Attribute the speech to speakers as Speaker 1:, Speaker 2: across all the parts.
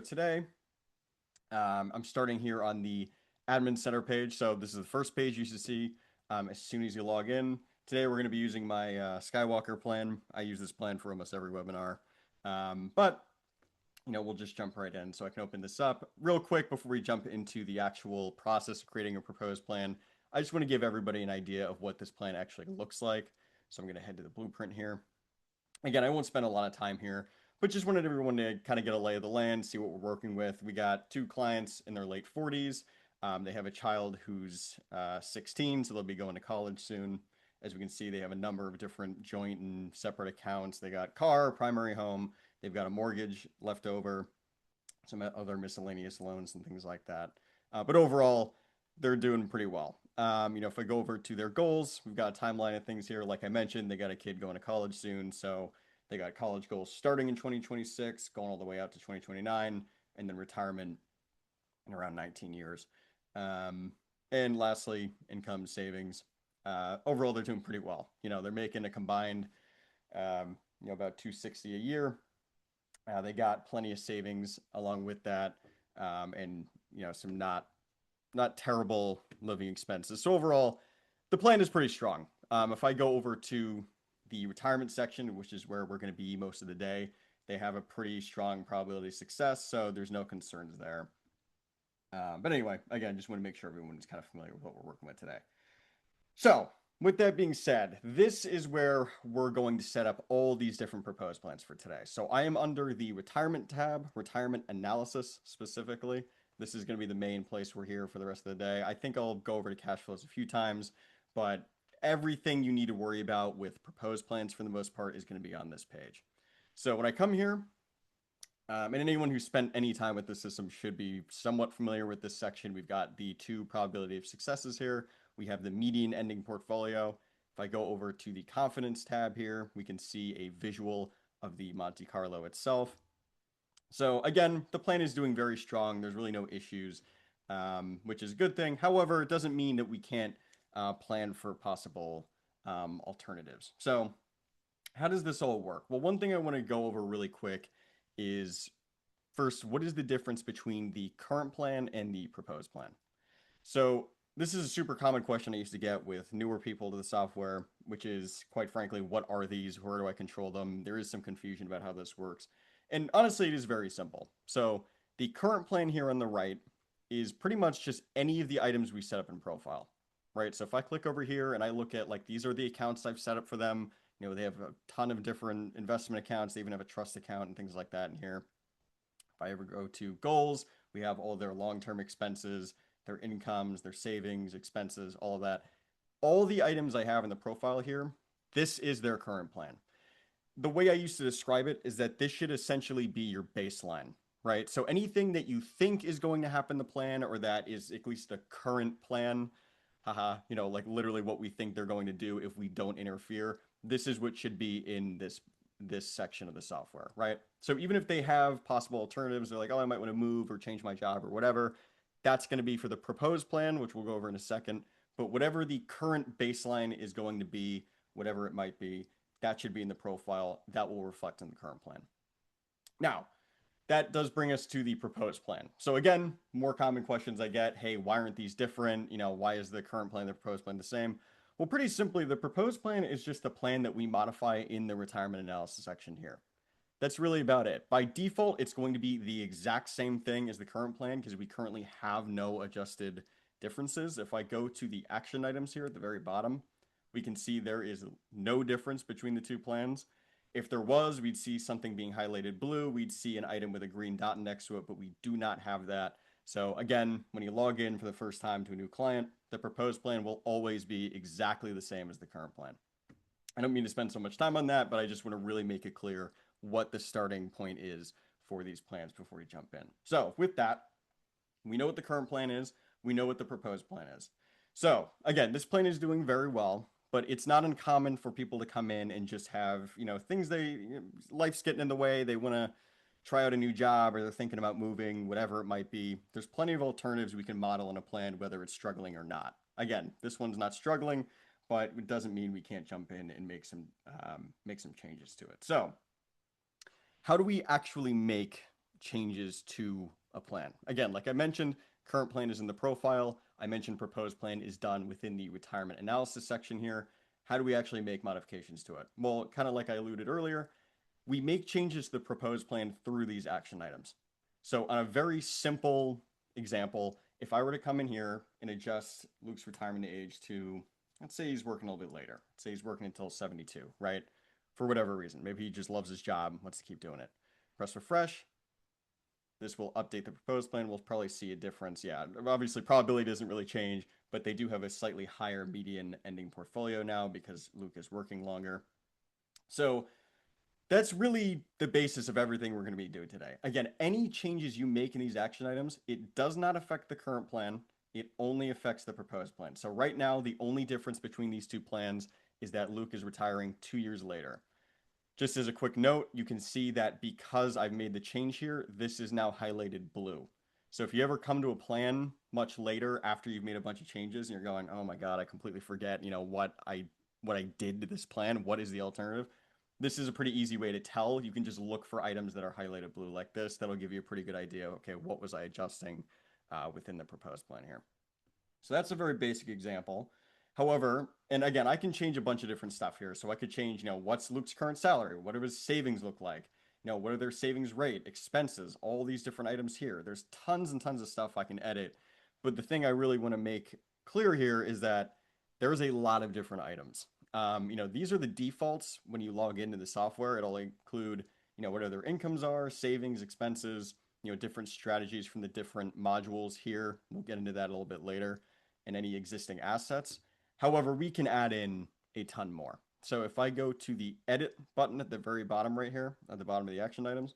Speaker 1: Today, I'm starting here on the admin center page. So this is the first page you should see as soon as you log in. Today, we're going to be using my Skywalker plan. I use this plan for almost every webinar. But we'll just jump right in. So I can open this up real quick before we jump into the actual process of creating a proposed plan. I just want to give everybody an idea of what this plan actually looks like. So I'm going to head to the blueprint here. Again, I won't spend a lot of time here, but just wanted everyone to kind of get a lay of the land, see what we're working with. We got two clients in their late 40s. They have a child who's 16, so they'll be going to college soon. As we can see, they have a number of different joint and separate accounts. They got car, primary home. They've got a mortgage left over, some other miscellaneous loans and things like that. But overall, they're doing pretty well. If I go over to their goals, we've got a timeline of things here. Like I mentioned, they got a kid going to college soon. So they got college goals starting in 2026, going all the way out to 2029, and then retirement in around 19 years. And lastly, income savings. Overall, they're doing pretty well. They're making a combined, about 260 a year. They got plenty of savings along with that, and some not terrible living expenses. So overall, the plan is pretty strong. If I go over to the retirement section, which is where we're going to be most of the day, they have a pretty strong probability of success, so there's no concerns there. But anyway, again, just want to make sure everyone is kind of familiar with what we're working with today. So with that being said, this is where we're going to set up all these different proposed plans for today. So I am under the retirement tab, retirement analysis specifically. This is going to be the main place we're here for the rest of the day. I think I'll go over to cash flows a few times, but everything you need to worry about with proposed plans for the most part is going to be on this page. So when I come here, and anyone who spent any time with the system should be somewhat familiar with this section. We've got the two probability of successes here. We have the median ending portfolio. If I go over to the confidence tab here, we can see a visual of the Monte Carlo itself. So again, the plan is doing very strong. There's really no issues, which is a good thing. However, it doesn't mean that we can't plan for possible alternatives. So how does this all work? Well, one thing I want to go over really quick is first, what is the difference between the current plan and the proposed plan? So this is a super common question I used to get with newer people to the software, which is quite frankly, what are these? Where do I control them? There is some confusion about how this works. And honestly, it is very simple. So the current plan here on the right is pretty much just any of the items we set up in profile, right? So if I click over here and I look at like, these are the accounts I've set up for them. They have a ton of different investment accounts. They even have a trust account and things like that in here. If I ever go to goals, we have all their long-term expenses, their incomes, their savings, expenses, all of that. All the items I have in the profile here, this is their current plan. The way I used to describe it is that this should essentially be your baseline, right? So anything that you think is going to happen in the plan, or that is at least a current plan, like literally what we think they're going to do if we don't interfere, this is what should be in this section of the software, right? So even if they have possible alternatives, they're like, oh, I might want to move or change my job or whatever, that's going to be for the proposed plan, which we'll go over in a second. But whatever the current baseline is going to be, whatever it might be, that should be in the profile. That will reflect in the current plan. Now, that does bring us to the proposed plan. So again, more common questions I get, hey, why aren't these different? Why is the current plan and the proposed plan the same? Well, pretty simply, the proposed plan is just the plan that we modify in the retirement analysis section here. That's really about it. By default, it's going to be the exact same thing as the current plan because we currently have no adjusted differences. If I go to the action items here at the very bottom, we can see there is no difference between the two plans. If there was, we'd see something being highlighted blue. We'd see an item with a green dot next to it, but we do not have that. So again, when you log in for the first time to a new client, the proposed plan will always be exactly the same as the current plan. I don't mean to spend so much time on that, but I just want to really make it clear what the starting point is for these plans before we jump in. So with that, we know what the current plan is. We know what the proposed plan is. So again, this plan is doing very well, but it's not uncommon for people to come in and just have, things life's getting in the way. They want to try out a new job or they're thinking about moving, whatever it might be. There's plenty of alternatives we can model in a plan, whether it's struggling or not. Again, this one's not struggling, but it doesn't mean we can't jump in and make some changes to it. So how do we actually make changes to a plan. Again, like I mentioned, current plan is in the profile. I mentioned proposed plan is done within the retirement analysis section here. How do we actually make modifications to it? Well, kind of like I alluded earlier, we make changes to the proposed plan through these action items. So on a very simple example, if I were to come in here and adjust Luke's retirement age to, let's say he's working a little bit later. Let's say he's working until 72, right? For whatever reason. Maybe he just loves his job, wants to keep doing it. Press refresh. This will update the proposed plan. We'll probably see a difference. Yeah, obviously probability doesn't really change, but they do have a slightly higher median ending portfolio now because Luke is working longer. So that's really the basis of everything we're going to be doing today. Again, any changes you make in these action items, it does not affect the current plan. It only affects the proposed plan. So right now, the only difference between these two plans is that Luke is retiring 2 years later. Just as a quick note, you can see that because I've made the change here, this is now highlighted blue. So if you ever come to a plan much later after you've made a bunch of changes and you're going, oh my God, I completely forget, what I did to this plan. What is the alternative? This is a pretty easy way to tell. You can just look for items that are highlighted blue like this. That'll give you a pretty good idea. Okay, what was I adjusting within the proposed plan here? So that's a very basic example. However, and again, I can change a bunch of different stuff here. So I could change, what's Luke's current salary? What do his savings look like? What are their savings rate, expenses, all these different items here. There's tons and tons of stuff I can edit. But the thing I really want to make clear here is that there's a lot of different items. These are the defaults when you log into the software. It'll include, what their incomes are, savings, expenses, different strategies from the different modules here. We'll get into that a little bit later, and any existing assets. However, we can add in a ton more. So if I go to the edit button at the very bottom right here, at the bottom of the action items,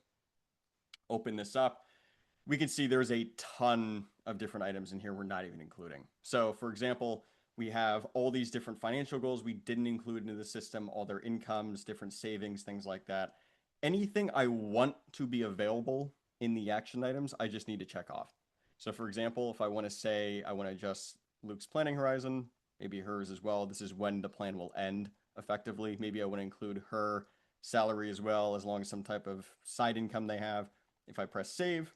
Speaker 1: open this up, we can see there's a ton of different items in here we're not even including. So for example, we have all these different financial goals we didn't include into the system, all their incomes, different savings, things like that. Anything I want to be available in the action items, I just need to check off. So for example, if I want to say I want to adjust Luke's planning horizon, maybe hers as well. This is when the plan will end effectively. Maybe I want to include her salary as well, as long as some type of side income they have. If I press save,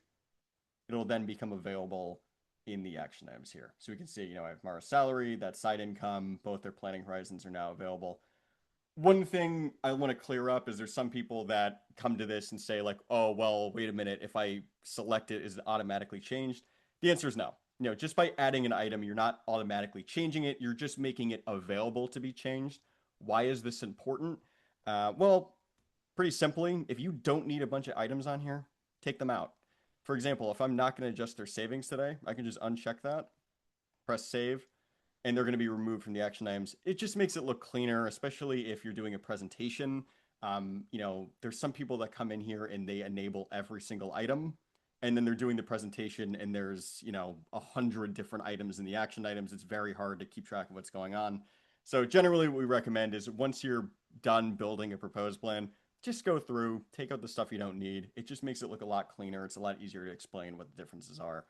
Speaker 1: it'll then become available in the action items here. So we can see, I have Mara's salary, that side income, both their planning horizons are now available. One thing I want to clear up is there's some people that come to this and say like, oh, well, wait a minute, if I select it, is it automatically changed? The answer is no. Just by adding an item, you're not automatically changing it. You're just making it available to be changed. Why is this important? Well, pretty simply, if you don't need a bunch of items on here, take them out. For example, if I'm not going to adjust their savings today, I can just uncheck that, press save, and they're going to be removed from the action items. It just makes it look cleaner, especially if you're doing a presentation. There's some people that come in here and they enable every single item, and then they're doing the presentation and there's 100 different items in the action items. It's very hard to keep track of what's going on. So generally what we recommend is once you're done building a proposed plan, just go through, take out the stuff you don't need. It just makes it look a lot cleaner. It's a lot easier to explain what the differences are.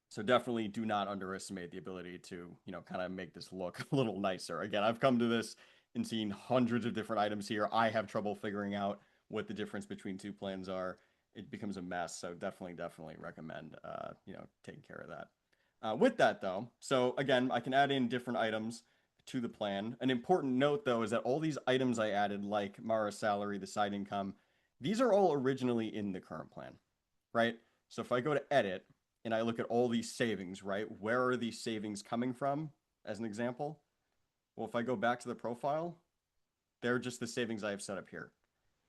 Speaker 1: So definitely do not underestimate the ability to, kind of make this look a little nicer. Again, I've come to this and seen hundreds of different items here. I have trouble figuring out what the difference between two plans are. It becomes a mess. So definitely recommend, taking care of that. With that though, so again, I can add in different items to the plan. An important note though is that all these items I added, like Mara's salary, the side income, these are all originally in the current plan, right? So if I go to edit and I look at all these savings, right? Where are these savings coming from as an example? Well, if I go back to the profile, they're just the savings I have set up here.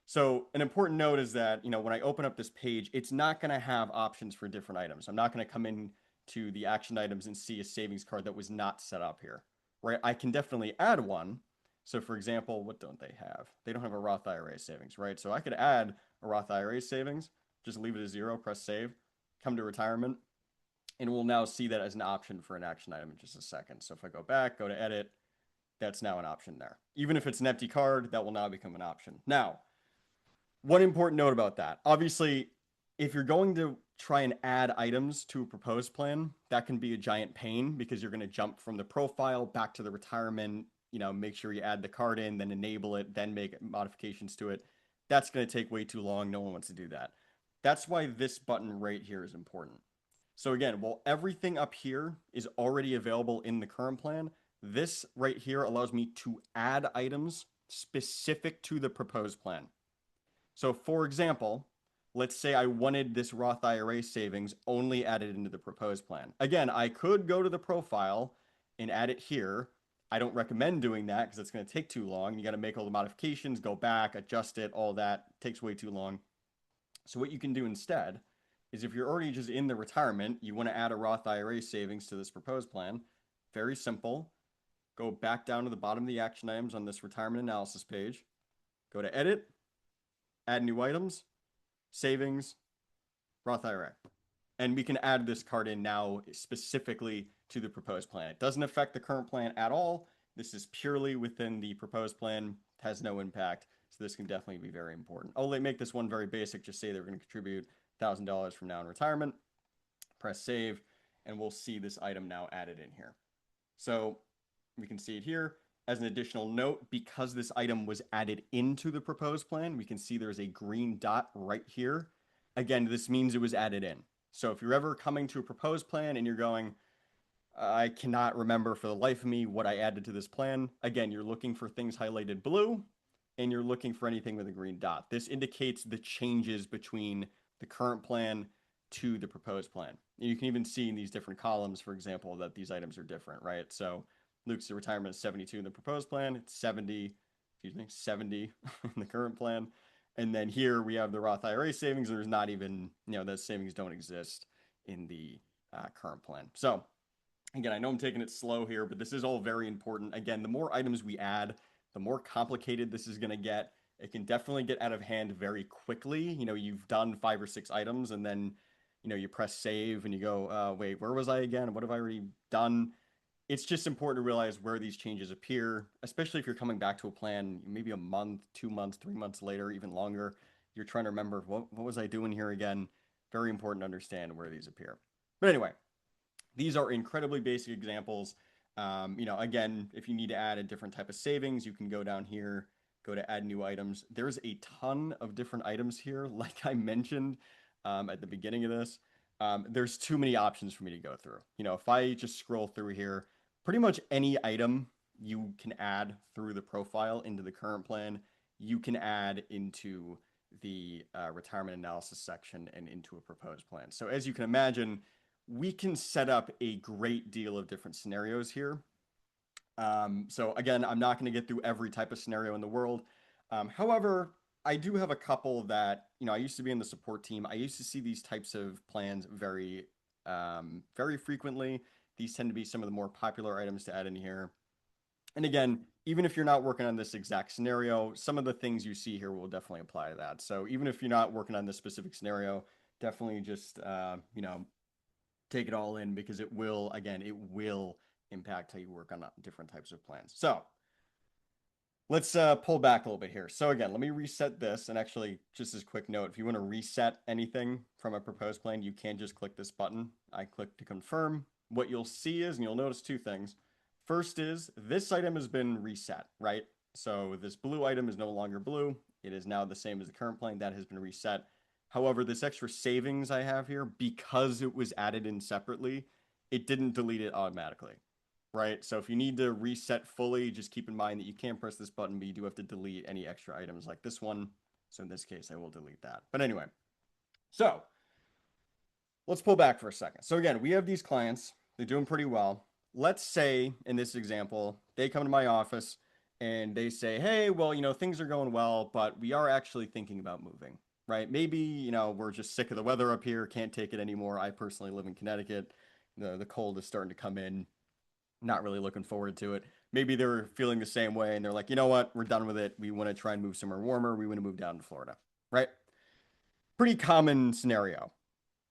Speaker 1: So an important note is that, when I open up this page, it's not going to have options for different items. I'm not going to come in to the action items and see a savings card that was not set up here, right? I can definitely add one. So for example, what don't they have? They don't have a Roth IRA savings, right? So I could add a Roth IRA savings, just leave it as 0, press save, come to retirement, and we'll now see that as an option for an action item in just a second. So if I go back, go to edit, that's now an option there. Even if it's an empty card, that will now become an option. Now, one important note about that. Obviously, if you're going to try and add items to a proposed plan, that can be a giant pain because you're going to jump from the profile back to the retirement, make sure you add the card in, then enable it, then make modifications to it. That's going to take way too long. No one wants to do that. That's why this button right here is important. So again, while everything up here is already available in the current plan, this right here allows me to add items specific to the proposed plan. So for example, let's say I wanted this Roth IRA savings only added into the proposed plan. Again, I could go to the profile and add it here. I don't recommend doing that because it's going to take too long. You got to make all the modifications, go back, adjust it, all that it takes way too long. So what you can do instead is if you're already just in the retirement, you want to add a Roth IRA savings to this proposed plan. Very simple. Go back down to the bottom of the action items on this retirement analysis page. Go to edit, add new items, savings, Roth IRA. And we can add this card in now specifically to the proposed plan. It doesn't affect the current plan at all. This is purely within the proposed plan, it has no impact. So this can definitely be very important. I'll make this one very basic. Just say they're going to contribute $1,000 from now in retirement. Press save, and we'll see this item now added in here. So we can see it here. As an additional note, because this item was added into the proposed plan, we can see there's a green dot right here. Again, this means it was added in. So if you're ever coming to a proposed plan and you're going, I cannot remember for the life of me what I added to this plan. Again, you're looking for things highlighted blue and you're looking for anything with a green dot. This indicates the changes between the current plan to the proposed plan. You can even see in these different columns, for example, that these items are different, right? So Luke's retirement is 72 in the proposed plan. It's 70 in the current plan. And then here we have the Roth IRA savings, and there's not even, those savings don't exist in the current plan. So again, I know I'm taking it slow here, but this is all very important. Again, the more items we add, the more complicated this is going to get. It can definitely get out of hand very quickly. You've done 5 or 6 items and then, you press save and you go, wait, where was I again? What have I already done? It's just important to realize where these changes appear, especially if you're coming back to a plan maybe a month, 2 months, 3 months later, even longer. You're trying to remember what was I doing here again? Very important to understand where these appear. But anyway, these are incredibly basic examples. Again, if you need to add a different type of savings, you can go down here, go to add new items. There's a ton of different items here, like I mentioned at the beginning of this. There's too many options for me to go through. If I just scroll through here, pretty much any item you can add through the profile into the current plan, you can add into the retirement analysis section and into a proposed plan. So as you can imagine, we can set up a great deal of different scenarios here. So again, I'm not going to get through every type of scenario in the world. However, I do have a couple that, I used to be in the support team. I used to see these types of plans very, very frequently. These tend to be some of the more popular items to add in here. And again, even if you're not working on this exact scenario, some of the things you see here will definitely apply to that. So even if you're not working on this specific scenario, definitely just, take it all in because it will impact how you work on different types of plans. So let's pull back a little bit here. So again, let me reset this. And actually, just as a quick note, if you want to reset anything from a proposed plan, you can just click this button. I click to confirm. What you'll see is, and you'll notice 2 things. First is this item has been reset, right? So this blue item is no longer blue. It is now the same as the current plan. That has been reset. However, this extra savings I have here, because it was added in separately, it didn't delete it automatically, right? So if you need to reset fully, just keep in mind that you can press this button, but you do have to delete any extra items like this one. So in this case, I will delete that. But anyway, so let's pull back for a second. So again, we have these clients. They're doing pretty well. Let's say in this example, they come to my office and they say, hey, well, things are going well, but we are actually thinking about moving, right? Maybe, we're just sick of the weather up here, can't take it anymore. I personally live in Connecticut. The cold is starting to come in. Not really looking forward to it. Maybe they're feeling the same way and they're like, you know what? We're done with it. We want to try and move somewhere warmer. We want to move down to Florida, right? Pretty common scenario,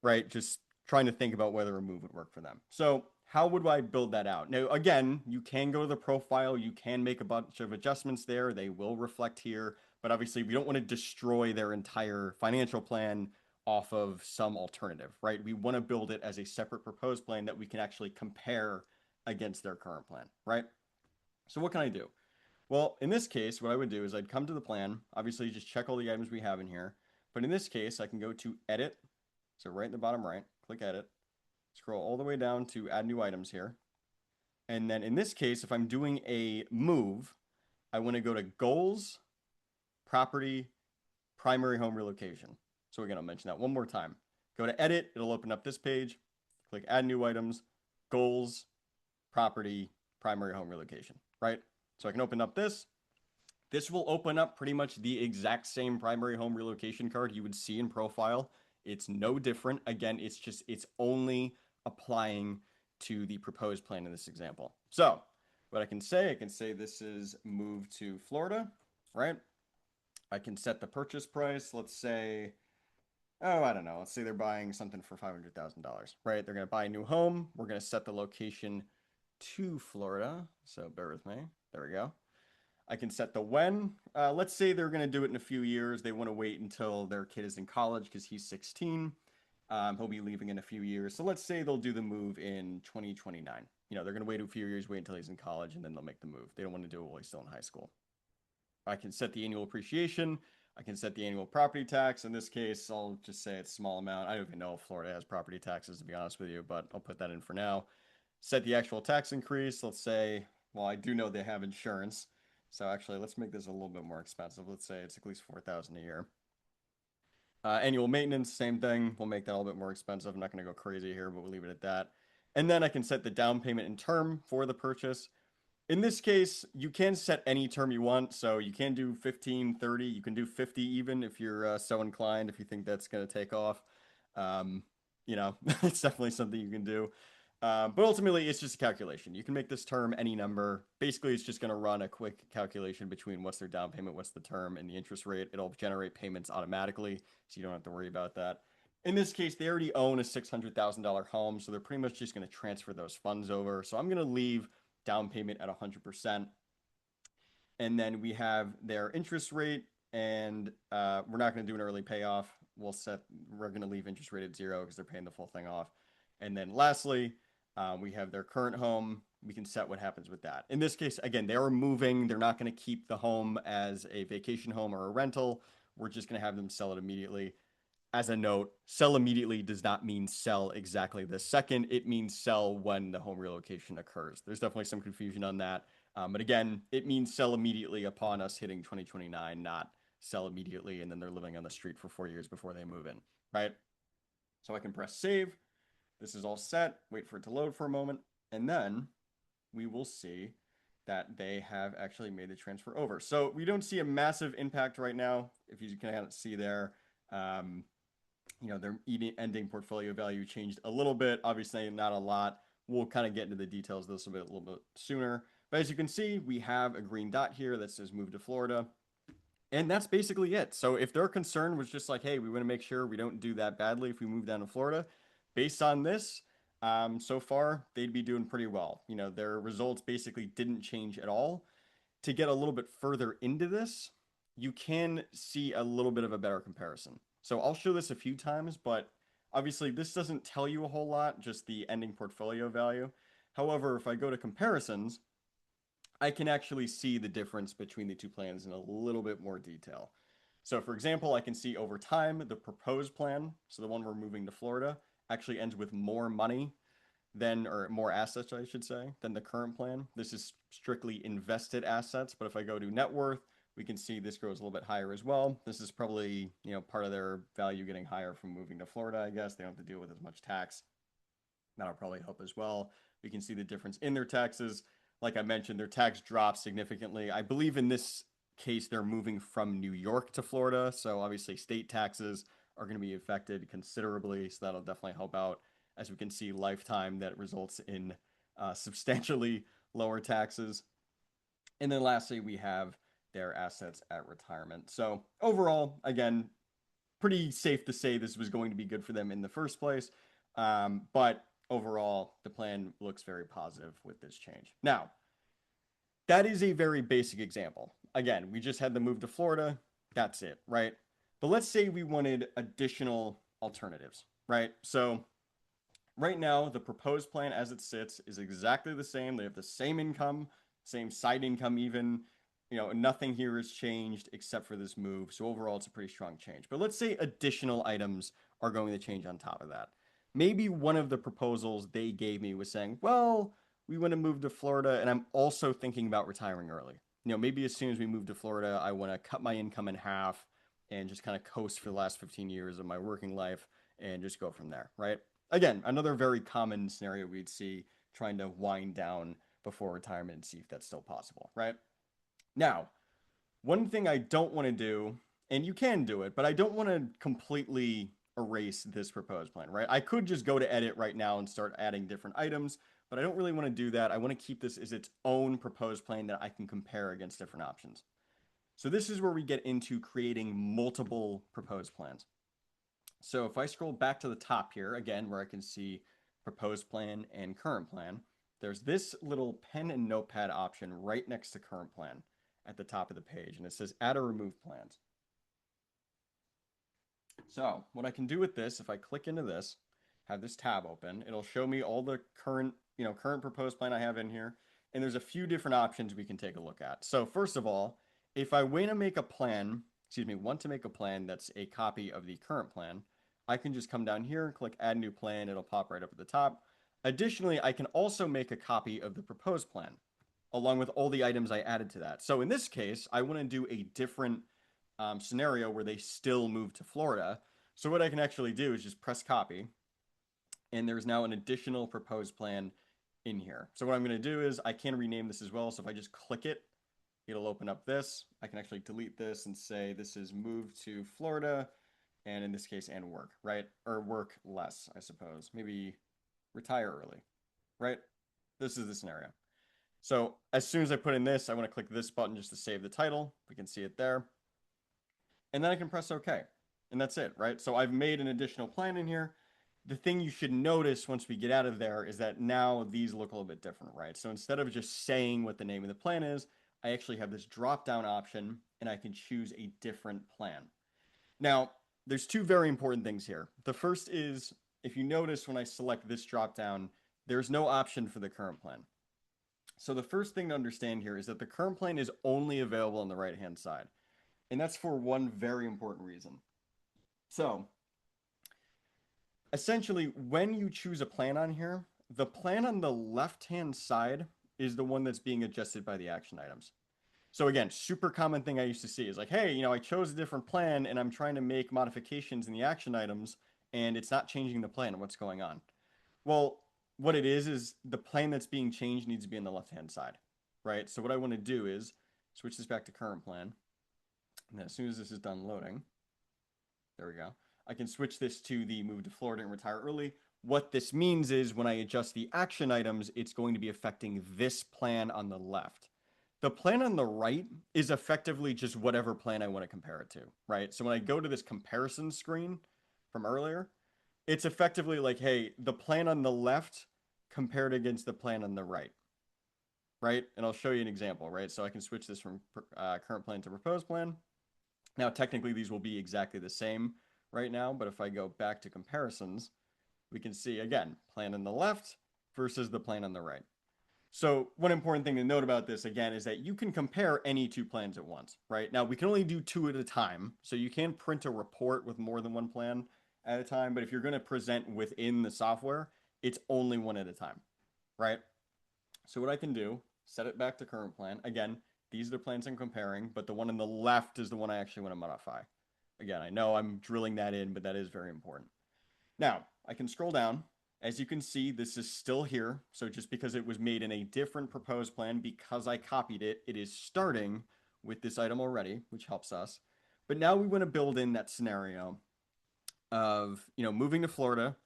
Speaker 1: right? Just trying to think about whether a move would work for them. So how would I build that out? Now, again, you can go to the profile. You can make a bunch of adjustments there. They will reflect here. But obviously, we don't want to destroy their entire financial plan off of some alternative, right? We want to build it as a separate proposed plan that we can actually compare against their current plan, right? So what can I do? Well, in this case, what I would do is I'd come to the plan. Obviously, just check all the items we have in here. But in this case, I can go to edit. So right in the bottom right, click edit, scroll all the way down to add new items here. And then in this case, if I'm doing a move, I want to go to goals, property, primary home relocation. So again, I'll mention that one more time. Go to edit, it'll open up this page. Click add new items, goals, property, primary home relocation, right? So I can open up this. This will open up pretty much the exact same primary home relocation card you would see in profile. It's no different. Again, it's only applying to the proposed plan in this example. So what I can say this is move to Florida, right? I can set the purchase price. Let's say, oh, I don't know. Let's say they're buying something for $500,000, right? They're going to buy a new home. We're going to set the location to Florida. So bear with me. There we go. I can set the when. Let's say they're going to do it in a few years. They want to wait until their kid is in college because he's 16. He'll be leaving in a few years. So let's say they'll do the move in 2029. You know, they're going to wait a few years, wait until he's in college, and then they'll make the move. They don't want to do it while he's still in high school. I can set the annual appreciation. I can set the annual property tax. In this case, I'll just say it's a small amount. I don't even know if Florida has property taxes, to be honest with you, but I'll put that in for now. Set the actual tax increase. Let's say, well, I do know they have insurance. So actually, let's make this a little bit more expensive. Let's say it's at least $4,000 a year. Annual maintenance, same thing. We'll make that a little bit more expensive. I'm not going to go crazy here, but we'll leave it at that. And then I can set the down payment and term for the purchase. In this case, you can set any term you want. So you can do 15, 30. You can do 50 even if you're so inclined, if you think that's going to take off. You know, it's definitely something you can do. But ultimately, it's just a calculation. You can make this term any number. Basically, it's just going to run a quick calculation between what's their down payment, what's the term, and the interest rate. It'll generate payments automatically, so you don't have to worry about that. In this case, they already own a $600,000 home, so they're pretty much just going to transfer those funds over. So I'm going to leave down payment at 100%. And then we have their interest rate, and we're not going to do an early payoff. We're going to leave interest rate at 0 because they're paying the full thing off. And then lastly, we have their current home. We can set what happens with that. In this case, again, they are moving. They're not going to keep the home as a vacation home or a rental. We're just going to have them sell it immediately. As a note, sell immediately does not mean sell exactly this second. It means sell when the home relocation occurs. There's definitely some confusion on that. But again, it means sell immediately upon us hitting 2029, not sell immediately and then they're living on the street for 4 years before they move in, right? So I can press save. This is all set. Wait for it to load for a moment. And then we will see that they have actually made the transfer over. So we don't see a massive impact right now. If you can kind of see there, you know, their ending portfolio value changed a little bit. Obviously, not a lot. We'll kind of get into the details of this a little bit sooner. But as you can see, we have a green dot here that says move to Florida. And that's basically it. So if their concern was just like, hey, we want to make sure we don't do that badly if we move down to Florida, based on this, so far, they'd be doing pretty well. You know, their results basically didn't change at all. To get a little bit further into this, you can see a little bit of a better comparison. So I'll show this a few times, but obviously this doesn't tell you a whole lot, just the ending portfolio value. However, if I go to comparisons, I can actually see the difference between the two plans in a little bit more detail. So for example, I can see over time, the proposed plan, so the one we're moving to Florida, actually ends with more money than, or more assets, I should say, than the current plan. This is strictly invested assets, but if I go to net worth, we can see this grows a little bit higher as well. This is probably, you know, part of their value getting higher from moving to Florida, I guess. They don't have to deal with as much tax. That'll probably help as well. We can see the difference in their taxes. Like I mentioned, their tax drops significantly. I believe in this case, they're moving from New York to Florida. So obviously state taxes are going to be affected considerably. So that'll definitely help out. As we can see, lifetime, that results in substantially lower taxes. And then lastly, we have their assets at retirement. So overall, again, pretty safe to say this was going to be good for them in the first place. But overall, the plan looks very positive with this change. Now, that is a very basic example. Again, we just had the move to Florida. That's it, right? But let's say we wanted additional alternatives, right? So right now, the proposed plan as it sits is exactly the same. They have the same income, same side income even. nothing here has changed except for this move. So overall, it's a pretty strong change. But let's say additional items are going to change on top of that. Maybe one of the proposals they gave me was saying, well, we want to move to Florida, and I'm also thinking about retiring early. Maybe as soon as we move to Florida, I want to cut my income in half and just kind of coast for the last 15 years of my working life and just go from there, right? Again, another very common scenario we'd see trying to wind down before retirement and see if that's still possible, right? Now, one thing I don't want to do, and you can do it, but I don't want to completely erase this proposed plan, right? I could just go to edit right now and start adding different items, but I don't really want to do that. I want to keep this as its own proposed plan that I can compare against different options. So this is where we get into creating multiple proposed plans. So if I scroll back to the top here, again, where I can see proposed plan and current plan, there's this little pen and notepad option right next to current plan at the top of the page, and it says add or remove plans. So what I can do with this, if I click into this, have this tab open, it'll show me all the current proposed plan I have in here, and there's a few different options we can take a look at. So first of all, if I want to make a plan that's a copy of the current plan, I can just come down here and click add new plan. It'll pop right up at the top. Additionally, I can also make a copy of the proposed plan along with all the items I added to that. So in this case, I want to do a different scenario where they still move to Florida. So what I can actually do is just press copy, and there's now an additional proposed plan in here. So what I'm going to do is I can rename this as well. So if I just click it, it'll open up this. I can actually delete this and say this is move to Florida, and in this case, and work, right? Or work less, I suppose. Maybe retire early, right? This is the scenario. So as soon as I put in this, I want to click this button just to save the title. We can see it there. And then I can press OK. And that's it, right? So I've made an additional plan in here. The thing you should notice once we get out of there is that now these look a little bit different, right? So instead of just saying what the name of the plan is, I actually have this drop-down option, and I can choose a different plan. Now, there's two very important things here. The first is, if you notice when I select this drop-down, there's no option for the current plan. So the first thing to understand here is that the current plan is only available on the right-hand side. And that's for one very important reason. So essentially, when you choose a plan on here, the plan on the left-hand side is the one that's being adjusted by the action items. So again, super common thing I used to see is like, hey, I chose a different plan and I'm trying to make modifications in the action items and it's not changing the plan. What's going on? Well, what it is the plan that's being changed needs to be on the left-hand side, right? So what I want to do is switch this back to current plan. And then as soon as this is done loading, there we go. I can switch this to the move to Florida and retire early. What this means is when I adjust the action items, it's going to be affecting this plan on the left. The plan on the right is effectively just whatever plan I want to compare it to, right? So when I go to this comparison screen from earlier, it's effectively like, hey, the plan on the left compared against the plan on the right, right? And I'll show you an example, right? So I can switch this from current plan to proposed plan. Now, technically, these will be exactly the same right now, but if I go back to comparisons, we can see, again, plan on the left versus the plan on the right. So one important thing to note about this, again, is that you can compare any two plans at once, right? Now, we can only do two at a time, so you can print a report with more than one plan at a time, but if you're going to present within the software, it's only one at a time, right? So what I can do, set it back to current plan. Again, these are the plans I'm comparing, but the one on the left is the one I actually want to modify. Again, I know I'm drilling that in, but that is very important. Now, I can scroll down. As you can see, this is still here. So just because it was made in a different proposed plan, because I copied it, it is starting with this item already, which helps us. But now we want to build in that scenario of, moving to Florida,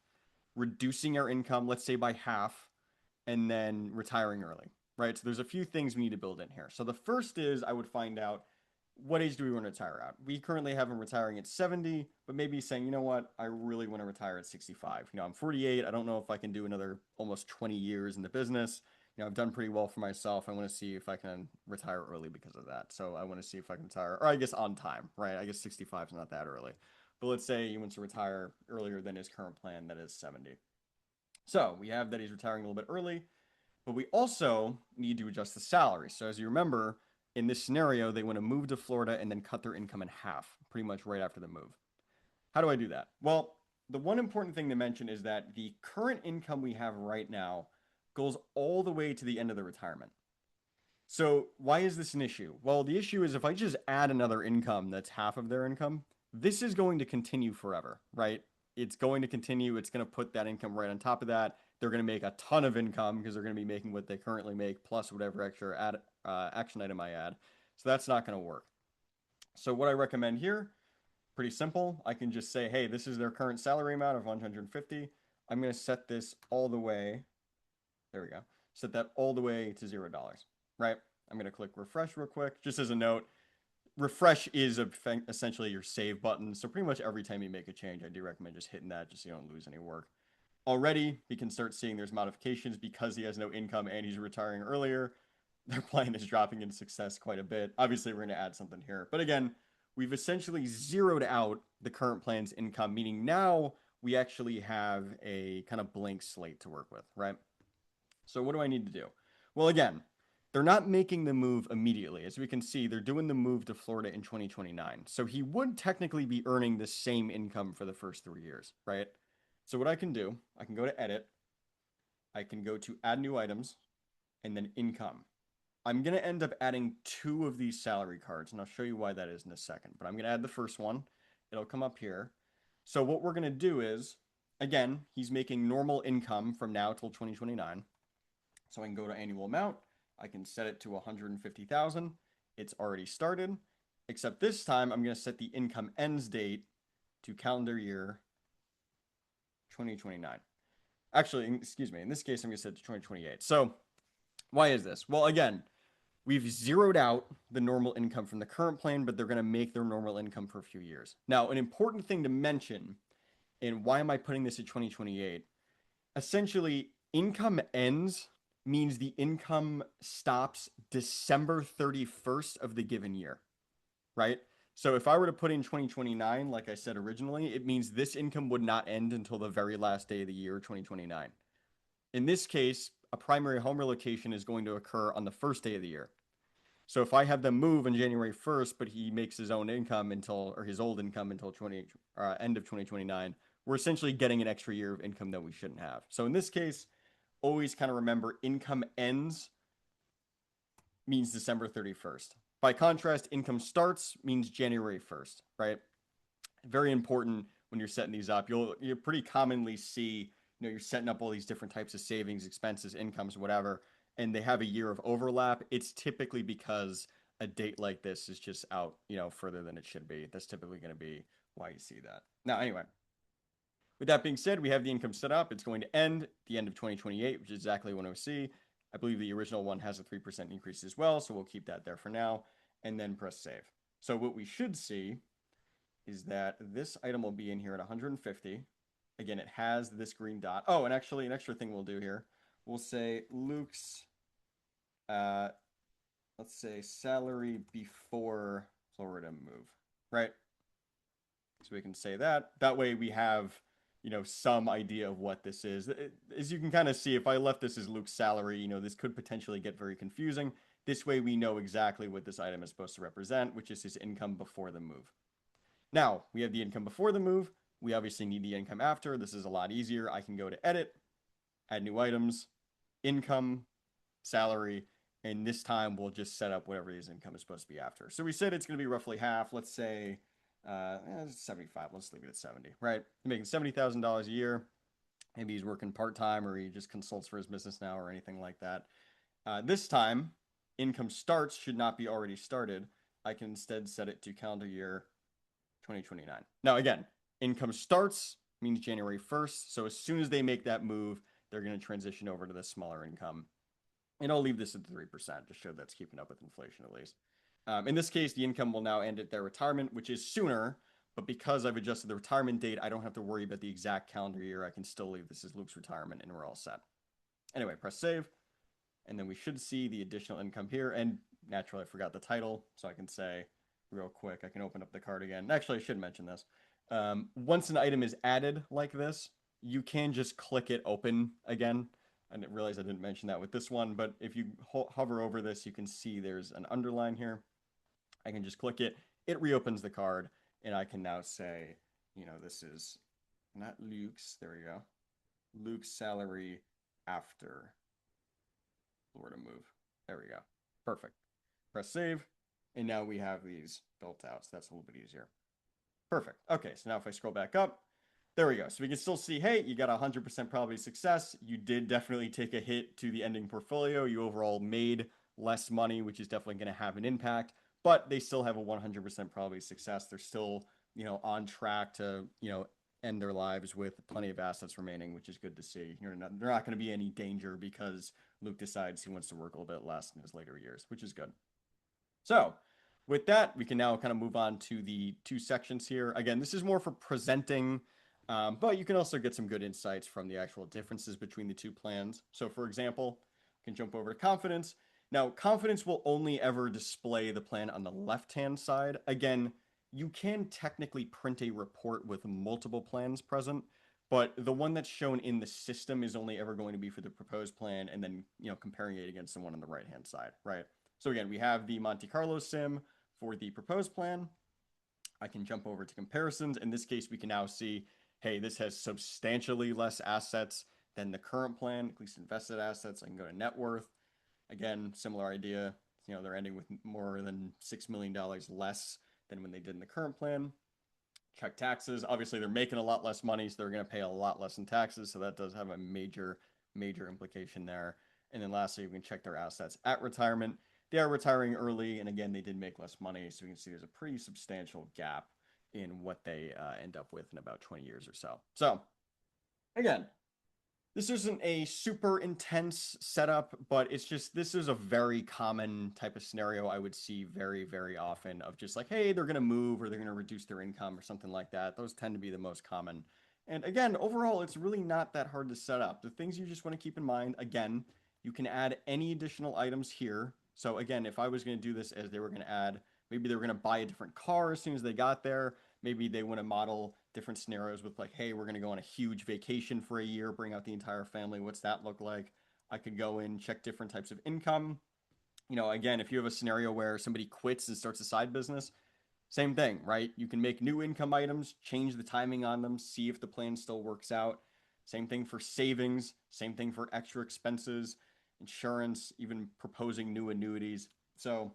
Speaker 1: reducing our income, let's say by half, and then retiring early, right? So there's a few things we need to build in here. So the first is I would find out, what age do we want to retire at? We currently have him retiring at 70, but maybe saying, you know what, I really want to retire at 65. I'm 48. I don't know if I can do another almost 20 years in the business. I've done pretty well for myself. I want to see if I can retire early because of that. So I want to see if I can retire, or I guess on time, right? I guess 65 is not that early. But let's say he wants to retire earlier than his current plan, that is 70. So we have that he's retiring a little bit early, but we also need to adjust the salary. So as you remember, In this scenario, they want to move to Florida and then cut their income in half, pretty much right after the move. How do I do that? Well, the one important thing to mention is that the current income we have right now goes all the way to the end of the retirement. So why is this an issue? Well, the issue is if I just add another income that's half of their income, this is going to continue forever, right? It's going to continue. It's going to put that income right on top of that. They're going to make a ton of income because they're going to be making what they currently make plus whatever extra action item I add. So that's not going to work. So what I recommend here, pretty simple. I can just say, hey, this is their current salary amount of 150. I'm going to set this all the way. There we go. Set that all the way to $0, right? I'm going to click refresh real quick. Just as a note, refresh is essentially your save button. So pretty much every time you make a change, I do recommend just hitting that just so you don't lose any work. Already, we can start seeing there's modifications because he has no income and he's retiring earlier. Their plan is dropping in success quite a bit. Obviously, we're going to add something here. But again, we've essentially zeroed out the current plan's income, meaning now we actually have a kind of blank slate to work with, right? So what do I need to do? Well, again, they're not making the move immediately. As we can see, they're doing the move to Florida in 2029. So he would technically be earning the same income for the first 3 years, right? So what I can do, I can go to edit. I can go to add new items and then income. I'm going to end up adding 2 of these salary cards, and I'll show you why that is in a second. But I'm going to add the first one. It'll come up here. So what we're going to do is, again, he's making normal income from now till 2029. So I can go to annual amount. I can set it to 150,000. It's already started, except this time I'm going to set the income ends date to calendar year 2029. Actually, excuse me, in this case, I'm going to set it to 2028. So why is this? Well, again, we've zeroed out the normal income from the current plan, but they're going to make their normal income for a few years. Now, an important thing to mention, and why am I putting this at 2028? Essentially, income ends means the income stops December 31st of the given year, right? So if I were to put in 2029, like I said originally, it means this income would not end until the very last day of the year, 2029. In this case, a primary home relocation is going to occur on the first day of the year. So if I have them move on January 1st, but he makes his own income until, or his old income until end of 2029, we're essentially getting an extra year of income that we shouldn't have. So in this case, always kind of remember income ends means December 31st. By contrast, income starts means January 1st, right? Very important when you're setting these up. You'll pretty commonly see, you're setting up all these different types of savings, expenses, incomes, whatever, and they have a year of overlap. It's typically because a date like this is just out, further than it should be. That's typically going to be why you see that. Now, anyway, with that being said, we have the income set up. It's going to end at the end of 2028, which is exactly what I see. I believe the original one has a 3% increase as well, so we'll keep that there for now, and then press save. So what we should see is that this item will be in here at 150. Again, it has this green dot. Oh, and actually, an extra thing we'll do here. We'll say Luke's, let's say salary before Florida move, right? So we can say that. That way we have, some idea of what this is. As you can kind of see, if I left this as Luke's salary, this could potentially get very confusing. This way we know exactly what this item is supposed to represent, which is his income before the move. Now, we have the income before the move. We obviously need the income after. This is a lot easier. I can go to edit, add new items, income, salary, and this time we'll just set up whatever his income is supposed to be after. So we said it's going to be roughly half. Let's say 75. Let's leave it at 70, right? He's making $70,000 a year. Maybe he's working part-time or he just consults for his business now or anything like that. This time, income starts should not be already started. I can instead set it to calendar year 2029. Now, again, income starts means January 1st. So as soon as they make that move, they're going to transition over to the smaller income. And I'll leave this at 3% to show that's keeping up with inflation at least. In this case, the income will now end at their retirement, which is sooner. But because I've adjusted the retirement date, I don't have to worry about the exact calendar year. I can still leave this as Luke's retirement and we're all set. Anyway, press save. And then we should see the additional income here. And naturally, I forgot the title. So I can say real quick, I can open up the card again. Actually, I should mention this. Once an item is added like this, you can just click it open again. I didn't realize I didn't mention that with this one, but if you hover over this, you can see there's an underline here. I can just click it. It reopens the card, and I can now say, this is not Luke's. There we go. Luke's salary after Florida move. There we go. Perfect. Press save, and now we have these built out, so that's a little bit easier. Perfect. Okay, so now if I scroll back up, there we go. So we can still see, hey, you got 100% probability of success. You did definitely take a hit to the ending portfolio. You overall made less money, which is definitely going to have an impact, but they still have a 100% probability of success. They're still, on track to, end their lives with plenty of assets remaining, which is good to see. They're not going to be any danger because Luke decides he wants to work a little bit less in his later years, which is good. So with that, we can now kind of move on to the two sections here. Again, this is more for presenting, but you can also get some good insights from the actual differences between the two plans. So for example, you can jump over to confidence. Now, confidence will only ever display the plan on the left-hand side. Again, you can technically print a report with multiple plans present, but the one that's shown in the system is only ever going to be for the proposed plan and then, comparing it against the one on the right-hand side, right? So again, we have the Monte Carlo sim for the proposed plan. I can jump over to comparisons. In this case, we can now see, hey, this has substantially less assets than the current plan, at least invested assets. I can go to net worth. Again, similar idea. They're ending with more than $6 million less than when they did in the current plan. Check taxes. Obviously, they're making a lot less money, so they're going to pay a lot less in taxes. So that does have a major, major implication there. And then lastly, we can check their assets at retirement. They are retiring early, and again, they did make less money, so we can see there's a pretty substantial gap in what they end up with in about 20 years or so. So, again, this isn't a super intense setup, but it's just, this is a very common type of scenario I would see very, very often of just like, hey, they're going to move or they're going to reduce their income or something like that. Those tend to be the most common. And again, overall, it's really not that hard to set up. The things you just want to keep in mind, again, you can add any additional items here. So again, if I was going to do this as they were going to add, maybe they were going to buy a different car as soon as they got there. Maybe they want to model different scenarios with like, hey, we're going to go on a huge vacation for a year, bring out the entire family. What's that look like? I could go in, check different types of income. Again, if you have a scenario where somebody quits and starts a side business, same thing, right? You can make new income items, change the timing on them, see if the plan still works out. Same thing for savings, same thing for extra expenses, insurance, even proposing new annuities. So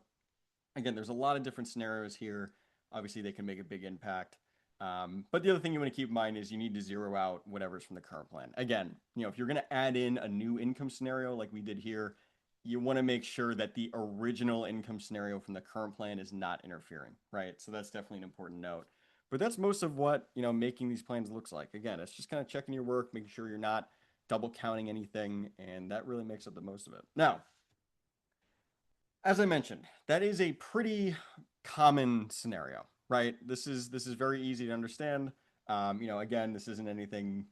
Speaker 1: again, there's a lot of different scenarios here. Obviously, they can make a big impact. But the other thing you want to keep in mind is you need to zero out whatever's from the current plan. Again, if you're going to add in a new income scenario like we did here, you want to make sure that the original income scenario from the current plan is not interfering, right? So that's definitely an important note. But that's most of what, making these plans looks like. Again, it's just kind of checking your work, making sure you're not double counting anything, and that really makes up the most of it. Now, as I mentioned, that is a pretty common scenario, right? This is very easy to understand. Again, this isn't anything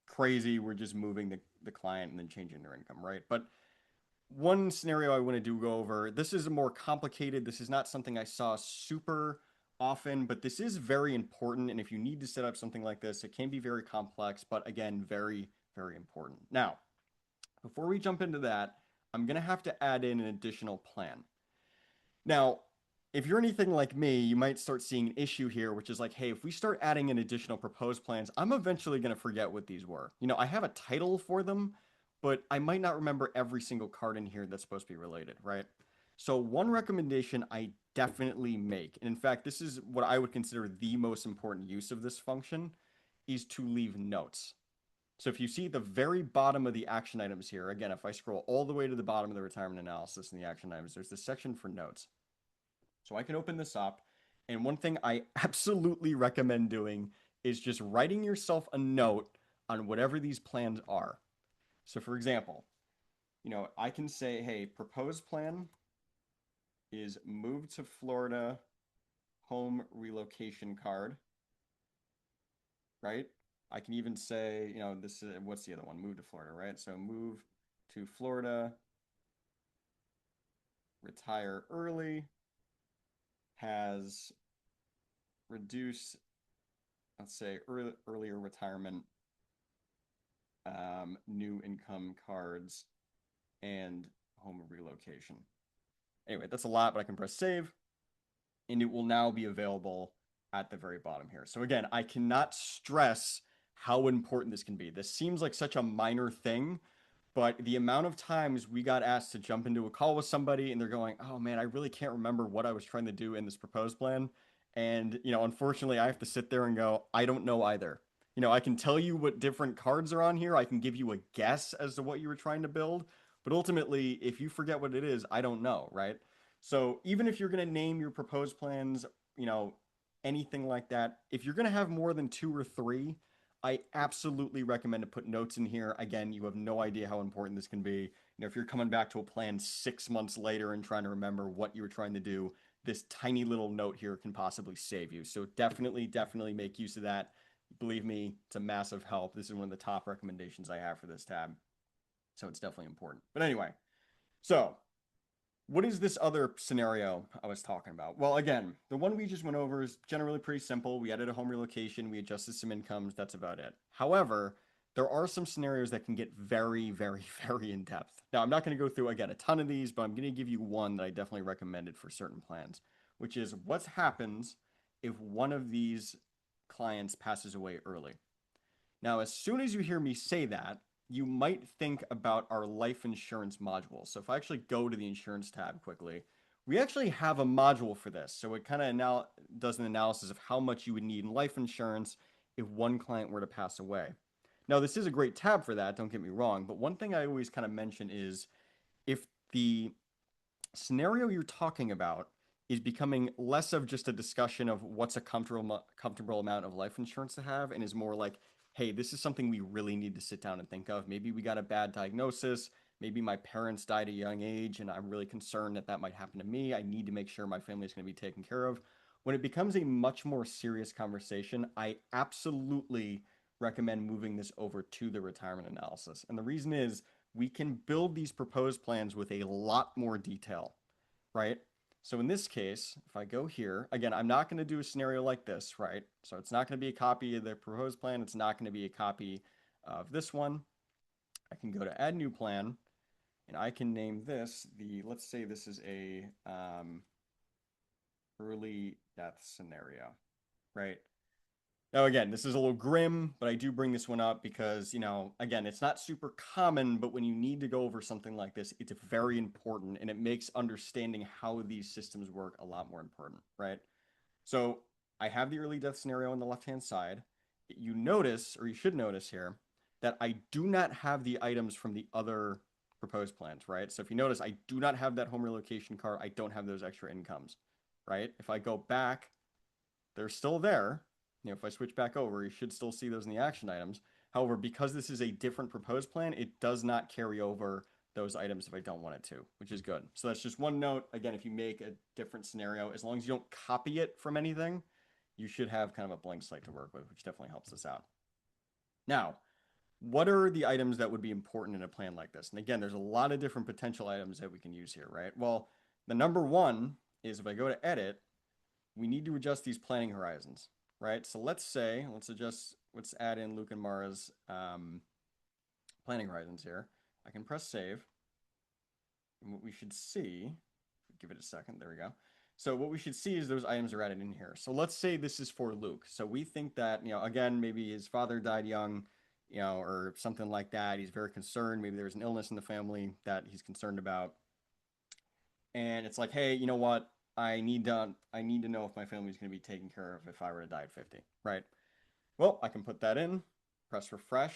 Speaker 1: crazy. We're just moving the client and then changing their income, right? But one scenario I want to go over, this is more complicated. This is not something I saw super often, but this is very important. And if you need to set up something like this, it can be very complex, but again, very, very important. Now, before we jump into that, I'm going to have to add in an additional plan. Now, if you're anything like me, you might start seeing an issue here, which is like, hey, if we start adding in additional proposed plans, I'm eventually going to forget what these were. I have a title for them, but I might not remember every single card in here that's supposed to be related, right? So one recommendation I definitely make, and in fact, this is what I would consider the most important use of this function, is to leave notes. So if you see the very bottom of the action items here, again, if I scroll all the way to the bottom of the retirement analysis and the action items, there's this section for notes. So I can open this up. And one thing I absolutely recommend doing is just writing yourself a note on whatever these plans are. So for example, I can say, hey, proposed plan is move to Florida home relocation card, right? I can even say, this is, what's the other one? Move to Florida, right? So move to Florida, retire early, has reduced, let's say, earlier retirement new income cards and home relocation. Anyway, that's a lot, but I can press save and it will now be available at the very bottom here. So again, I cannot stress how important this can be. This seems like such a minor thing, but the amount of times we got asked to jump into a call with somebody and they're going, oh man, I really can't remember what I was trying to do in this proposed plan. And, unfortunately, I have to sit there and go, I don't know either. I can tell you what different cards are on here. I can give you a guess as to what you were trying to build. But ultimately, if you forget what it is, I don't know, right? So even if you're going to name your proposed plans, you know, anything like that, if you're going to have more than two or three, I absolutely recommend to put notes in here. Again, you have no idea how important this can be. If you're coming back to a plan 6 months later and trying to remember what you were trying to do, this tiny little note here can possibly save you. So definitely make use of that. Believe me, it's a massive help. This is one of the top recommendations I have for this tab. So it's definitely important. But anyway, so what is this other scenario I was talking about? Well, again, the one we just went over is generally pretty simple. We added a home relocation, we adjusted some incomes, that's about it. However, there are some scenarios that can get very, very, very in depth. Now, I'm not going to go through, again, a ton of these, but I'm going to give you one that I definitely recommended for certain plans, which is what happens if one of these clients passes away early. Now, as soon as you hear me say that, you might think about our life insurance module. So if I actually go to the insurance tab quickly, we actually have a module for this. So it kind of now does an analysis of how much you would need in life insurance if one client were to pass away. Now, this is a great tab for that, don't get me wrong, but one thing I always kind of mention is if the scenario you're talking about is becoming less of just a discussion of what's a comfortable amount of life insurance to have and is more like, hey, this is something we really need to sit down and think of. Maybe we got a bad diagnosis. Maybe my parents died at a young age and I'm really concerned that that might happen to me. I need to make sure my family is going to be taken care of. When it becomes a much more serious conversation, I absolutely recommend moving this over to the retirement analysis. And the reason is we can build these proposed plans with a lot more detail, right? So in this case, if I go here, again, I'm not going to do a scenario like this, right? So it's not going to be a copy of the proposed plan. It's not going to be a copy of this one. I can go to add new plan and I can name this let's say this is a early death scenario, right? Now, again, this is a little grim, but I do bring this one up because, again, it's not super common, but when you need to go over something like this, it's very important and it makes understanding how these systems work a lot more important, right? So I have the early death scenario on the left-hand side. You notice, or you should notice here, that I do not have the items from the other proposed plans, right? So if you notice, I do not have that home relocation card. I don't have those extra incomes, right? If I go back, they're still there. If I switch back over, you should still see those in the action items. However, because this is a different proposed plan, it does not carry over those items if I don't want it to, which is good. So that's just one note. Again, if you make a different scenario, as long as you don't copy it from anything, you should have kind of a blank slate to work with, which definitely helps us out. Now, what are the items that would be important in a plan like this? And again, there's a lot of different potential items that we can use here, right? Well, the number one is if I go to edit, we need to adjust these planning horizons, right? So let's add in Luke and Mara's planning horizons here. I can press save. And what we should see, give it a second, there we go. So what we should see is those items are added in here. So let's say this is for Luke. So we think that, again, maybe his father died young, or something like that. He's very concerned. Maybe there's an illness in the family that he's concerned about. And it's like, hey, you know what? I need to know if my family's going to be taken care of if I were to die at 50, right? Well, I can put that in, press refresh,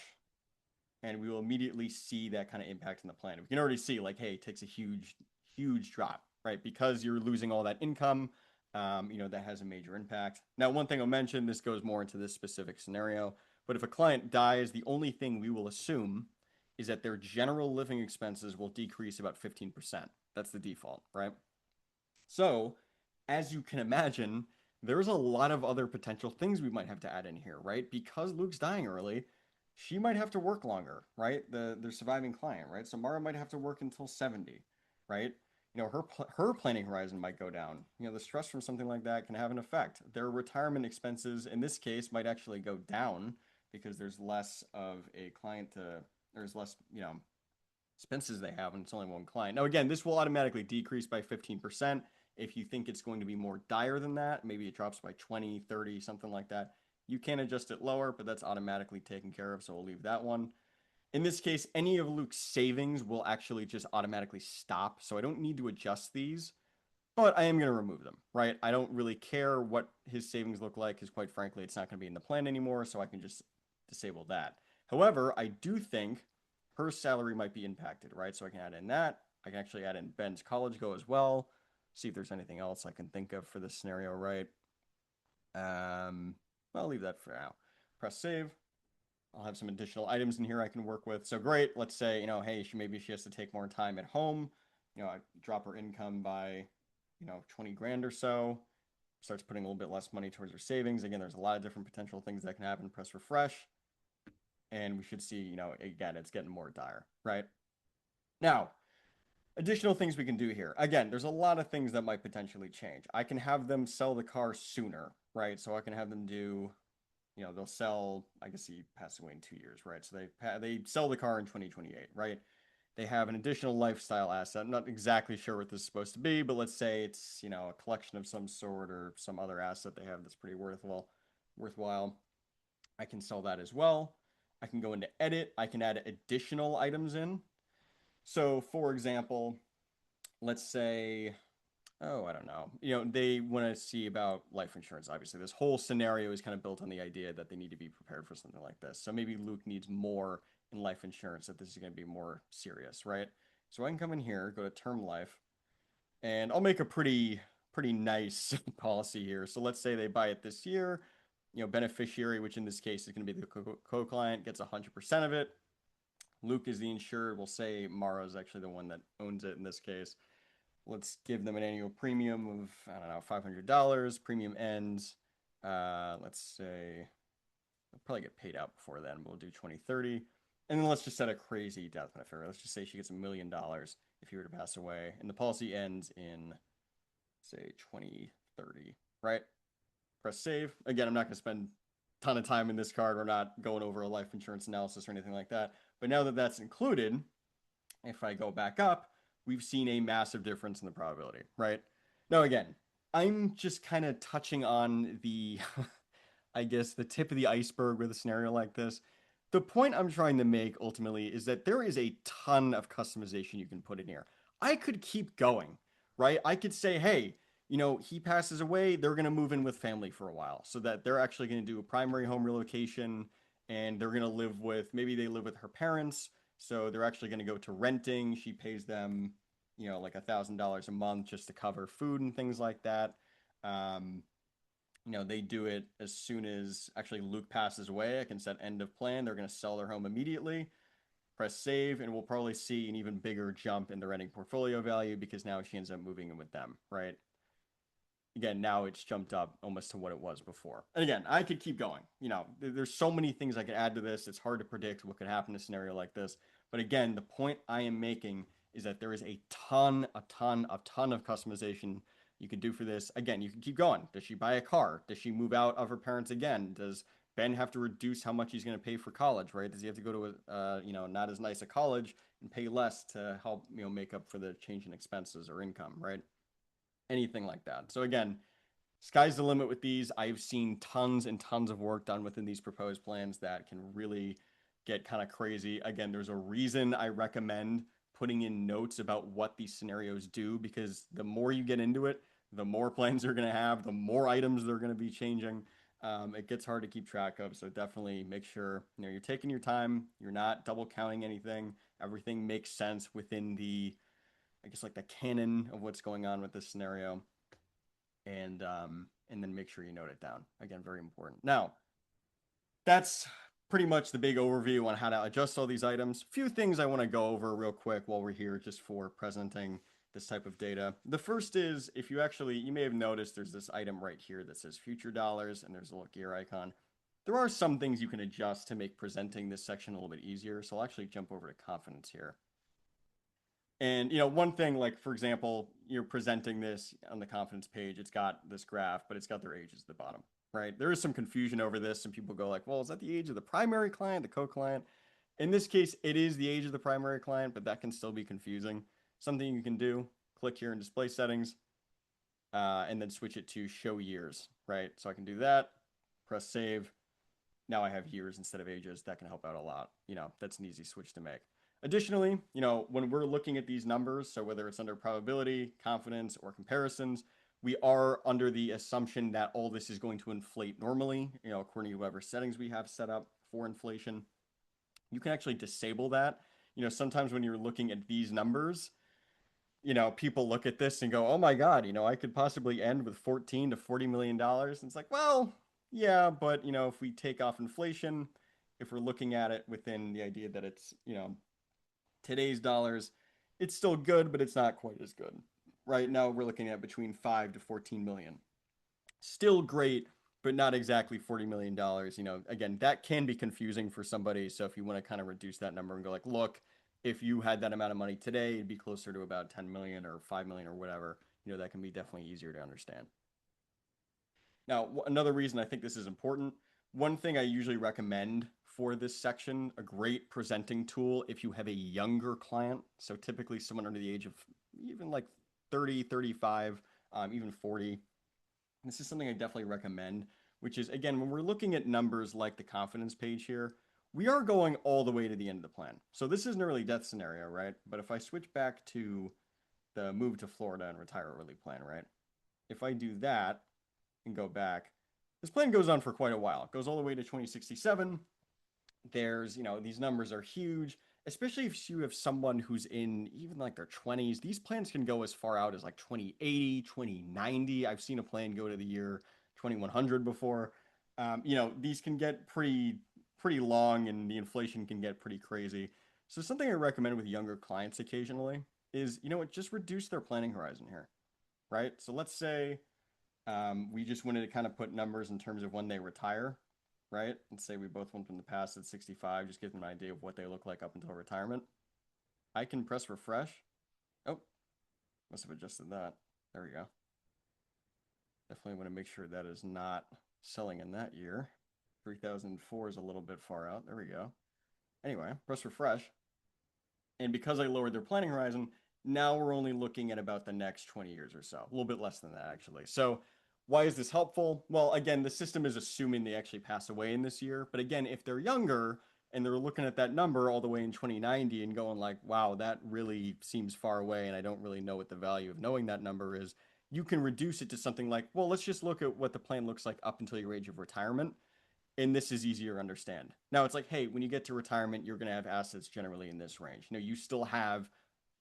Speaker 1: and we will immediately see that kind of impact in the plan. We can already see like, hey, it takes a huge, huge drop, right? Because you're losing all that income, that has a major impact. Now, one thing I'll mention, this goes more into this specific scenario, but if a client dies, the only thing we will assume is that their general living expenses will decrease about 15%. That's the default, right? So, as you can imagine, there's a lot of other potential things we might have to add in here, right? Because Luke's dying early, she might have to work longer, right? The surviving client, right? So Mara might have to work until 70, right? Her planning horizon might go down. The stress from something like that can have an effect. Their retirement expenses in this case might actually go down because there's less of a client to there's less, expenses they have, and it's only one client. Now, again, this will automatically decrease by 15%. If you think it's going to be more dire than that, maybe it drops by 20, 30, something like that. You can adjust it lower, but that's automatically taken care of, so we'll leave that one. In this case, any of Luke's savings will actually just automatically stop, so I don't need to adjust these, but I am going to remove them, right? I don't really care what his savings look like, because quite frankly, it's not going to be in the plan anymore, so I can just disable that. However, I do think her salary might be impacted, right? So I can add in that. I can actually add in Ben's college go as well. See if there's anything else I can think of for this scenario, right? I'll leave that for now. Press save. I'll have some additional items in here I can work with. So great. Let's say, hey, maybe she has to take more time at home. I drop her income by, 20 grand or so. Starts putting a little bit less money towards her savings. Again, there's a lot of different potential things that can happen. Press refresh. And we should see, again, it's getting more dire, right? Now, additional things we can do here. Again, there's a lot of things that might potentially change. I can have them sell the car sooner, right? So I can have them do, they'll sell, I guess he passed away in 2 years, right? So they sell the car in 2028, right? They have an additional lifestyle asset. I'm not exactly sure what this is supposed to be, but let's say it's, a collection of some sort or some other asset they have that's pretty worthwhile. I can sell that as well. I can go into edit. I can add additional items in. So for example, let's say, I don't know, they want to see about life insurance. Obviously, this whole scenario is kind of built on the idea that they need to be prepared for something like this. So maybe Luke needs more in life insurance, that this is going to be more serious, right? So I can come in here, go to term life, and I'll make a pretty nice policy here. So let's say they buy it this year, beneficiary, which in this case is going to be the co-client, gets 100% of it. Luke is the insured. We'll say Mara is actually the one that owns it in this case. Let's give them an annual premium of, I don't know, $500. Premium ends, let's say, they'll probably get paid out before then. We'll do 2030. And then let's just set a crazy death benefit. Let's just say she gets $1 million if he were to pass away. And the policy ends in, say, 2030, right? Press save. Again, I'm not going to spend a ton of time in this card. We're not going over a life insurance analysis or anything like that. But now that that's included, if I go back up, we've seen a massive difference in the probability, right? Now, again, I'm just kind of touching on the, I guess, the tip of the iceberg with a scenario like this. The point I'm trying to make ultimately is that there is a ton of customization you can put in here. I could keep going, right? I could say, hey, he passes away, they're going to move in with family for a while, so that they're actually going to do a primary home relocation, and they're going to live with, maybe they live with her parents, so they're actually going to go to renting. She pays them, like $1,000 a month just to cover food and things like that. They do it as soon as actually Luke passes away. I can set end of plan. They're going to sell their home immediately. Press save, and we'll probably see an even bigger jump in the renting portfolio value because now she ends up moving in with them, right? Again, now it's jumped up almost to what it was before. And again, I could keep going. There's so many things I could add to this. It's hard to predict what could happen in a scenario like this. But again, the point I am making is that there is a ton of customization you can do for this. Again, you can keep going. Does she buy a car? Does she move out of her parents again? Does Ben have to reduce how much he's going to pay for college, right? Does he have to go to a, not as nice a college and pay less to help, make up for the change in expenses or income, right? Anything like that. So again, sky's the limit with these. I've seen tons and tons of work done within these proposed plans that can really get kind of crazy. Again, there's a reason I recommend putting in notes about what these scenarios do, because the more you get into it, the more plans they're going to have, the more items they're going to be changing. It gets hard to keep track of. So definitely make sure, you're taking your time. You're not double counting anything. Everything makes sense within the, I guess, like the canon of what's going on with this scenario, and then make sure you note it down. Again, very important. Now, that's pretty much the big overview on how to adjust all these items. A few things I want to go over real quick while we're here just for presenting this type of data. The first is, if you may have noticed there's this item right here that says future dollars, and there's a little gear icon. There are some things you can adjust to make presenting this section a little bit easier. So I'll actually jump over to confidence here. And, one thing, like, for example, you're presenting this on the confidence page, it's got this graph, but it's got their ages at the bottom, right? There is some confusion over this. Some people go like, well, is that the age of the primary client, the co-client? In this case, it is the age of the primary client, but that can still be confusing. Something you can do, click here in display settings, and then switch it to show years, right? So I can do that, press save. Now I have years instead of ages. That can help out a lot. That's an easy switch to make. Additionally, when we're looking at these numbers, so whether it's under probability, confidence, or comparisons, we are under the assumption that all this is going to inflate normally, according to whatever settings we have set up for inflation. You can actually disable that. Sometimes when you're looking at these numbers, people look at this and go, oh my God, I could possibly end with 14 to $40 million. And it's like, well, yeah, but, if we take off inflation, if we're looking at it within the idea that it's, today's dollars, it's still good, but it's not quite as good. Right now, we're looking at between 5 to 14 million. Still great, but not exactly $40 million. Again, that can be confusing for somebody. So if you want to kind of reduce that number and go like, look, if you had that amount of money today, it'd be closer to about 10 million or 5 million or whatever. That can be definitely easier to understand. Now, another reason I think this is important, one thing I usually recommend for this section, a great presenting tool if you have a younger client, so typically someone under the age of even like 30, 35, even 40. This is something I definitely recommend, which is, again, when we're looking at numbers like the confidence page here, we are going all the way to the end of the plan. So this is an early death scenario, right? But if I switch back to the move to Florida and retire early plan, right? If I do that and go back, this plan goes on for quite a while. It goes all the way to 2067. There's, these numbers are huge, especially if you have someone who's in even like their 20s. These plans can go as far out as like 2080, 2090. I've seen a plan go to the year 2100 before. These can get pretty long, and the inflation can get pretty crazy. So something I recommend with younger clients occasionally is, just reduce their planning horizon here, right? So let's say we just wanted to kind of put numbers in terms of when they retire, right? Let's say we both went from the past at 65, just give them an idea of what they look like up until retirement. I can press refresh. Oh, must have adjusted that. There we go. Definitely want to make sure that is not selling in that year. 3004 is a little bit far out. There we go. Anyway, press refresh. And because I lowered their planning horizon, now we're only looking at about the next 20 years or so, a little bit less than that, actually. So why is this helpful? Well, again, the system is assuming they actually pass away in this year. But again, if they're younger and they're looking at that number all the way in 2090 and going like, wow, that really seems far away and I don't really know what the value of knowing that number is, you can reduce it to something like, well, let's just look at what the plan looks like up until your age of retirement. And this is easier to understand. Now it's like, hey, when you get to retirement, you're going to have assets generally in this range. You still have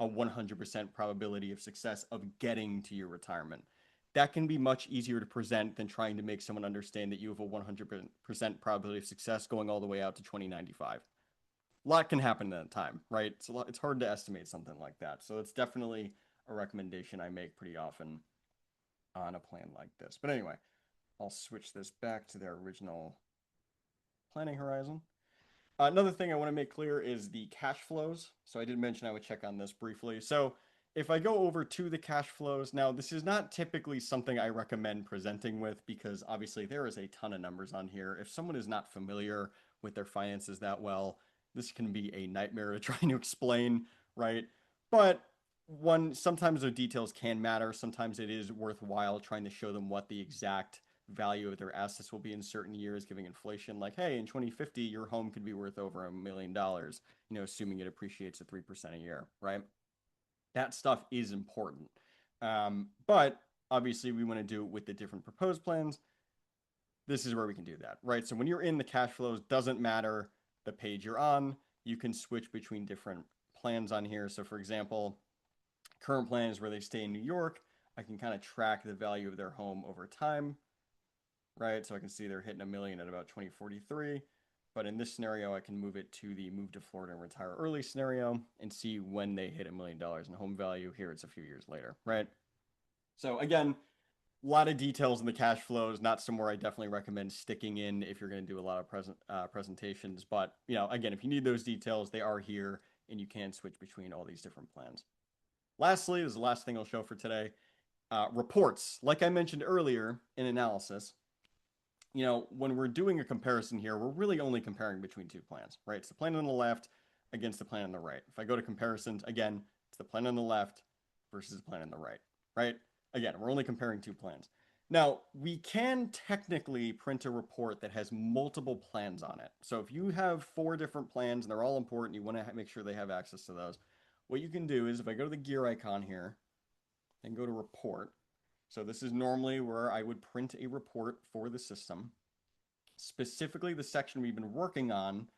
Speaker 1: a 100% probability of success of getting to your retirement. That can be much easier to present than trying to make someone understand that you have a 100% probability of success going all the way out to 2095. A lot can happen in that time, right? It's hard to estimate something like that. So it's definitely a recommendation I make pretty often on a plan like this. But anyway, I'll switch this back to their original planning horizon. Another thing I want to make clear is the cash flows. So I did mention I would check on this briefly. So if I go over to the cash flows, now this is not typically something I recommend presenting with because obviously there is a ton of numbers on here. If someone is not familiar with their finances that well, this can be a nightmare to try to explain, right? But sometimes the details can matter. Sometimes it is worthwhile trying to show them what the exact value of their assets will be in certain years, giving inflation like, hey, in 2050, your home could be worth over $1 million, assuming it appreciates at 3% a year, right? That stuff is important. But obviously, we want to do it with the different proposed plans. This is where we can do that, right? So when you're in the cash flows, doesn't matter the page you're on. You can switch between different plans on here. So for example, current plan is where they stay in New York. I can kind of track the value of their home over time, right? So I can see they're hitting $1 million at about 2043. But in this scenario, I can move it to the move to Florida and retire early scenario and see when they hit $1 million in home value. Here it's a few years later, right? So again, a lot of details in the cash flows, not somewhere I definitely recommend sticking in if you're going to do a lot of presentations. But, again, if you need those details, they are here and you can switch between all these different plans. Lastly, this is the last thing I'll show for today. Reports. Like I mentioned earlier in analysis, when we're doing a comparison here, we're really only comparing between two plans, right? It's the plan on the left against the plan on the right. If I go to comparisons, again, it's the plan on the left versus the plan on the right, right? Again, we're only comparing two plans. Now, we can technically print a report that has multiple plans on it. So if you have 4 different plans and they're all important, you want to make sure they have access to those. What you can do is if I go to the gear icon here and go to report, so this is normally where I would print a report for the system. Specifically, the section we've been working on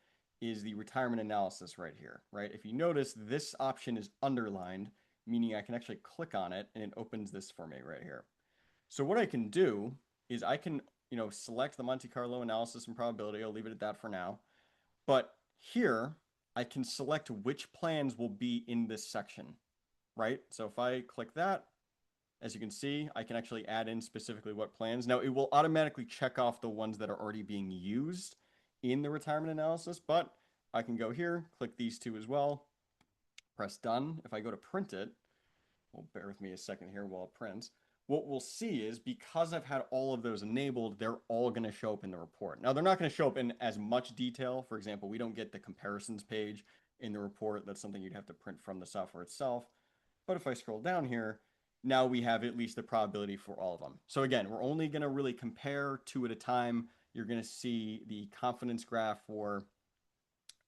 Speaker 1: is the retirement analysis right here, right? If you notice, this option is underlined, meaning I can actually click on it and it opens this for me right here. So what I can do is I can, select the Monte Carlo analysis and probability. I'll leave it at that for now. But here, I can select which plans will be in this section, right? So if I click that, as you can see, I can actually add in specifically what plans. Now, it will automatically check off the ones that are already being used in the retirement analysis, but I can go here, click these 2 as well, press done. If I go to print it, well, bear with me a second here while it prints. What we'll see is because I've had all of those enabled, they're all going to show up in the report. Now, they're not going to show up in as much detail. For example, we don't get the comparisons page in the report. That's something you'd have to print from the software itself. But if I scroll down here, now we have at least the probability for all of them. So again, we're only going to really compare 2 at a time. You're going to see the confidence graph for,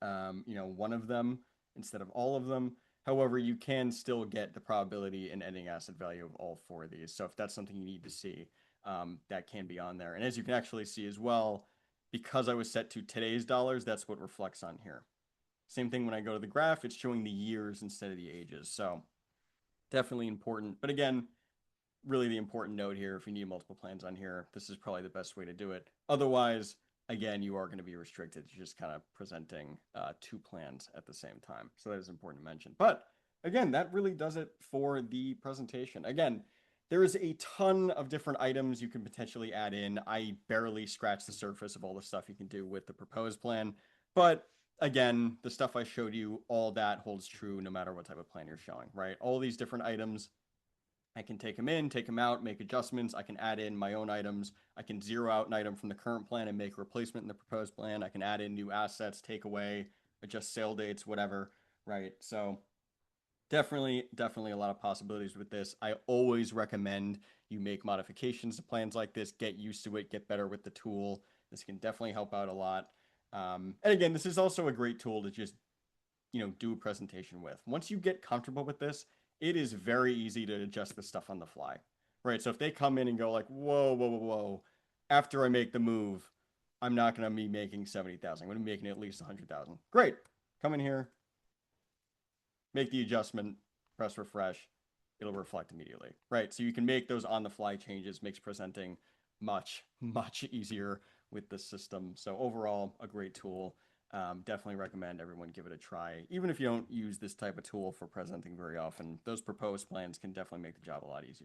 Speaker 1: one of them instead of all of them. However, you can still get the probability and ending asset value of all 4 of these. So if that's something you need to see, that can be on there. And as you can actually see as well, because I was set to today's dollars, that's what reflects on here. Same thing when I go to the graph, it's showing the years instead of the ages. So definitely important. But again, really the important note here, if you need multiple plans on here, this is probably the best way to do it. Otherwise, again, you are going to be restricted to just kind of presenting 2 plans at the same time. So that is important to mention. But again, that really does it for the presentation. Again, there is a ton of different items you can potentially add in. I barely scratched the surface of all the stuff you can do with the proposed plan. But again, the stuff I showed you, all that holds true no matter what type of plan you're showing, right? All these different items, I can take them in, take them out, make adjustments. I can add in my own items. I can zero out an item from the current plan and make a replacement in the proposed plan. I can add in new assets, take away, adjust sale dates, whatever, right? So definitely a lot of possibilities with this. I always recommend you make modifications to plans like this, get used to it, get better with the tool. This can definitely help out a lot. And again, this is also a great tool to just, do a presentation with. Once you get comfortable with this, it is very easy to adjust the stuff on the fly, right? So if they come in and go like, whoa, whoa, whoa, whoa, after I make the move, I'm not going to be making 70,000. I'm going to be making at least 100,000. Great. Come in here, make the adjustment, press refresh. It'll reflect immediately, right? So you can make those on the fly changes, makes presenting much, much easier with the system. So overall, a great tool. Definitely recommend everyone give it a try. Even if you don't use this type of tool for presenting very often, those proposed plans can definitely make the job a lot easier.